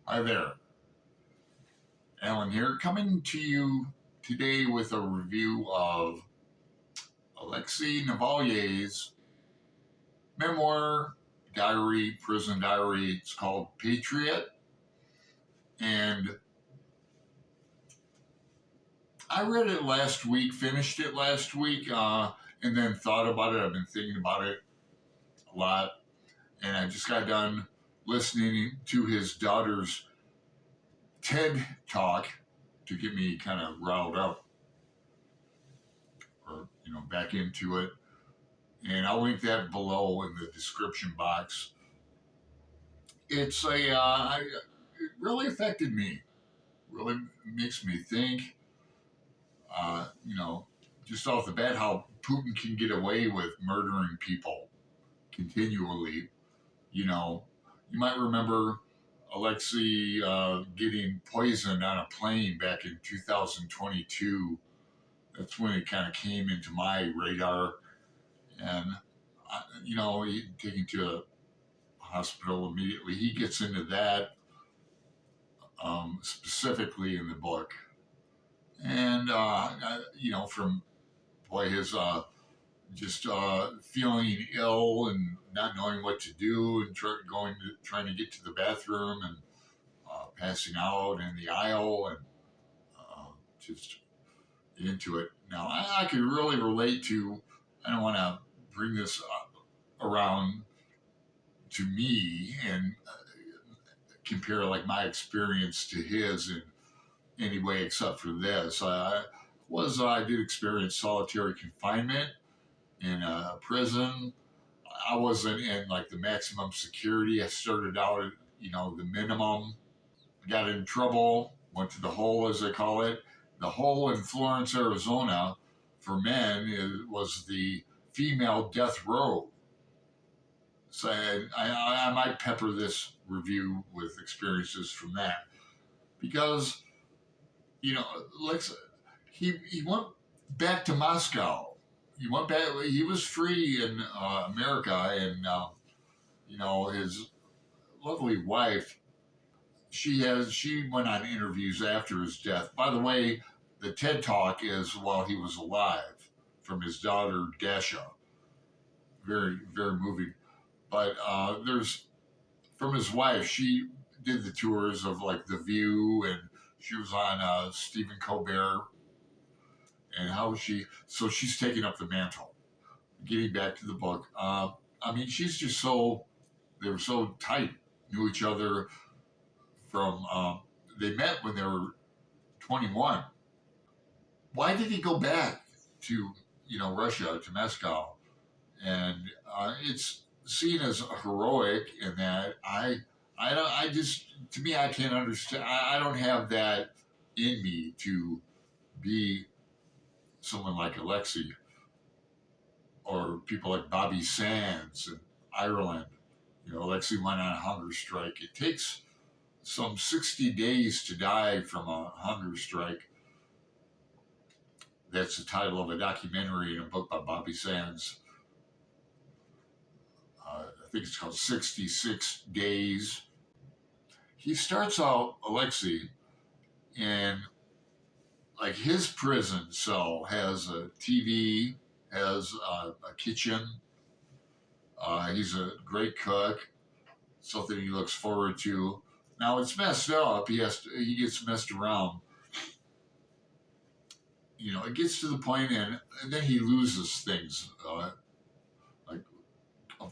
Hi there, Alan here, coming to you today with a review of Alexei Navalny's memoir, diary, prison diary. It's called Patriot, and I read it last week, finished it last week, and then thought about it. I've been thinking about it a lot, and I just got done listening to his daughter's TED talk to get me kind of riled up or back into it. And I'll link that below in the description box. It's it really affected me. Really makes me think. Uh, you know, just off the bat, how Putin can get away with murdering people continually. You know, you might remember Alexei getting poisoned on a plane back in 2022. That's when it kind of came into my radar, and he taken to a hospital immediately. He gets into that specifically in the book, and from his just feeling ill and not knowing what to do, and trying to get to the bathroom, and passing out in the aisle, and just into it. Now, I could really relate to. I don't want to bring this around to me and compare like my experience to his in any way except for this. I did experience solitary confinement in a prison. I wasn't in like the maximum security. I started out at the minimum. Got in trouble. Went to the hole, as they call it. The hole in Florence, Arizona, for men was the female death row. So I might pepper this review with experiences from that, because Lex, he went back to Moscow. He went back. He was free in America, and his lovely wife. She went on interviews after his death. By the way, the TED Talk is while he was alive, from his daughter Dasha. Very very moving. But there's from his wife. She did the tours of like The View, and she was on Stephen Colbert, and she's taking up the mantle. Getting back to the book, she's just they were so tight, knew each other from they met when they were 21. Why did he go back to Russia, to Moscow? And it's seen as heroic in that I don't I just to me I can't understand. I don't have that in me to be someone like Alexei, or people like Bobby Sands in Ireland. Alexei went on a hunger strike. It takes some 60 days to die from a hunger strike. That's the title of a documentary in a book by Bobby Sands. I think it's called 66 Days. He starts out, Alexei, in like his prison cell has a TV, has a kitchen. He's a great cook, something he looks forward to. Now it's messed up. He gets messed around. It gets to the point, and then he loses things like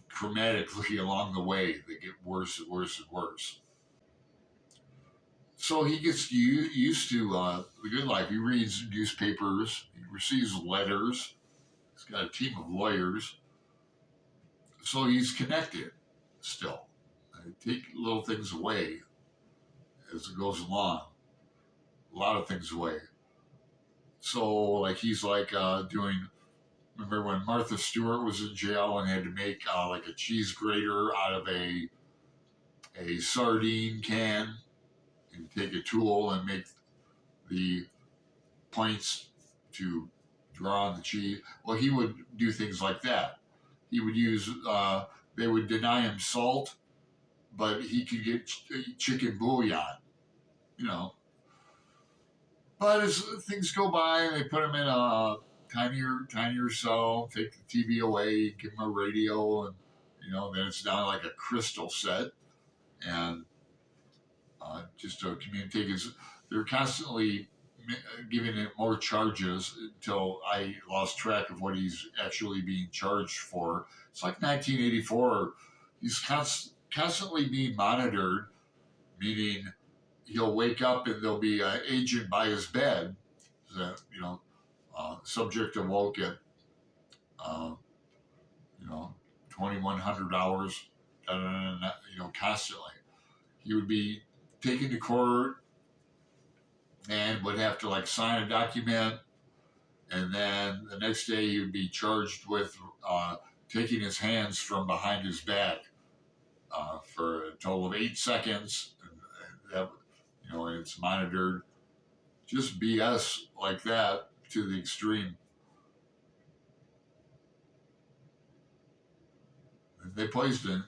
dramatically along the way. They get worse and worse and worse. So he gets used to the good life. He reads newspapers. He receives letters. He's got a team of lawyers. So he's connected still. Take little things away as it goes along. A lot of things away. So like he's like doing. Remember when Martha Stewart was in jail and had to make like a cheese grater out of a sardine can, and take a tool and make the points to draw on the cheese. Well, he would do things like that. He would use. They would deny him salt, but he could get chicken bouillon, you know. But as things go by, and they put him in a tinier cell, take the TV away, give him a radio, and then it's down like a crystal set, and just to communicate. They're constantly giving it more charges until I lost track of what he's actually being charged for. It's like 1984. He's constantly being monitored, meaning he'll wake up and there'll be an agent by his bed. That subject awoke at uh, 2100 hours, constantly. He would be taken to court and would have to like sign a document, and then the next day he would be charged with taking his hands from behind his back for a total of 8 seconds. And that, and it's monitored. Just BS like that to the extreme. They poisoned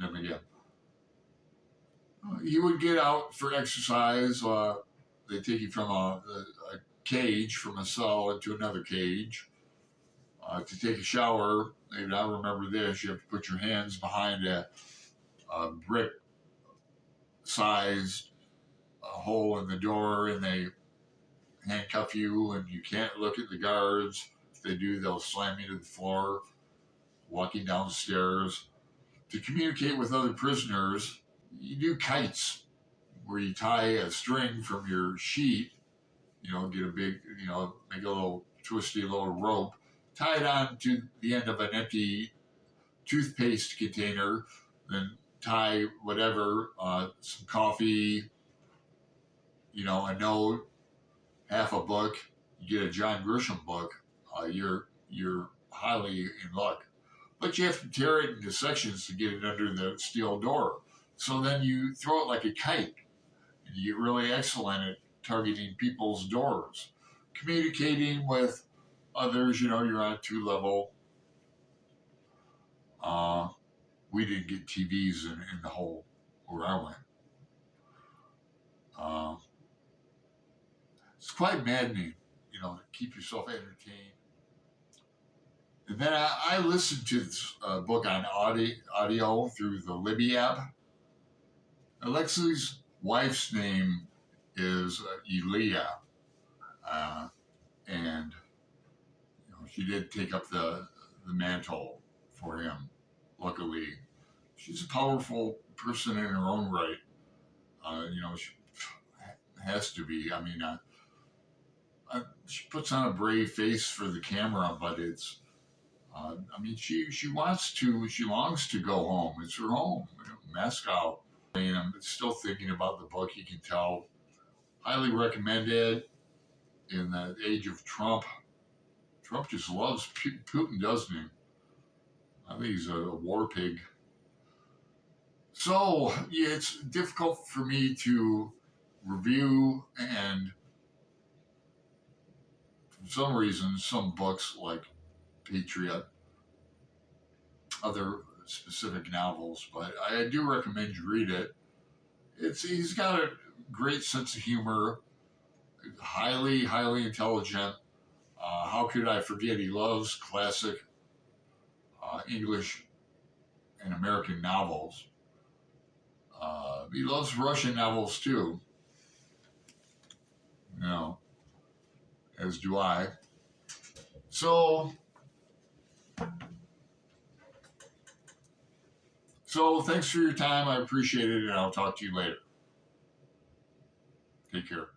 him again. He would get out for exercise. They take you from a cage, from a cell into another cage. To take a shower, I remember this, you have to put your hands behind a brick-sized hole in the door, and they handcuff you, and you can't look at the guards. If they do, they'll slam you to the floor, walking down the stairs. To communicate with other prisoners, you do kites, where you tie a string from your sheet, get a big, make a little twisty little rope, tie it on to the end of an empty toothpaste container, then tie whatever, some coffee, a note, half a book. You get a John Grisham book, you're highly in luck. But you have to tear it into sections to get it under the steel door. So then you throw it like a kite, and you get really excellent at targeting people's doors. Communicating with others, you're on a 2-level. We didn't get TVs in the hole where I went. It's quite maddening, to keep yourself entertained. And then I listened to this book on audio through the Libby app. Alexei's wife's name is Elia, and she did take up the mantle for him. Luckily, she's a powerful person in her own right. She has to be. I mean, she puts on a brave face for the camera, but it's. She longs to go home. It's her home, Moscow. I'm still thinking about the book. You can tell. Highly recommended. In the age of Trump, Trump just loves Putin, doesn't he? I think he's a war pig. So yeah, it's difficult for me to review, and for some reason, some books like Patriot, other specific novels, but I do recommend you read it. He's got a great sense of humor, highly intelligent. How could I forget? He loves classic English and American novels. He loves Russian novels too. As do I. So thanks for your time. I appreciate it, and I'll talk to you later. Take care.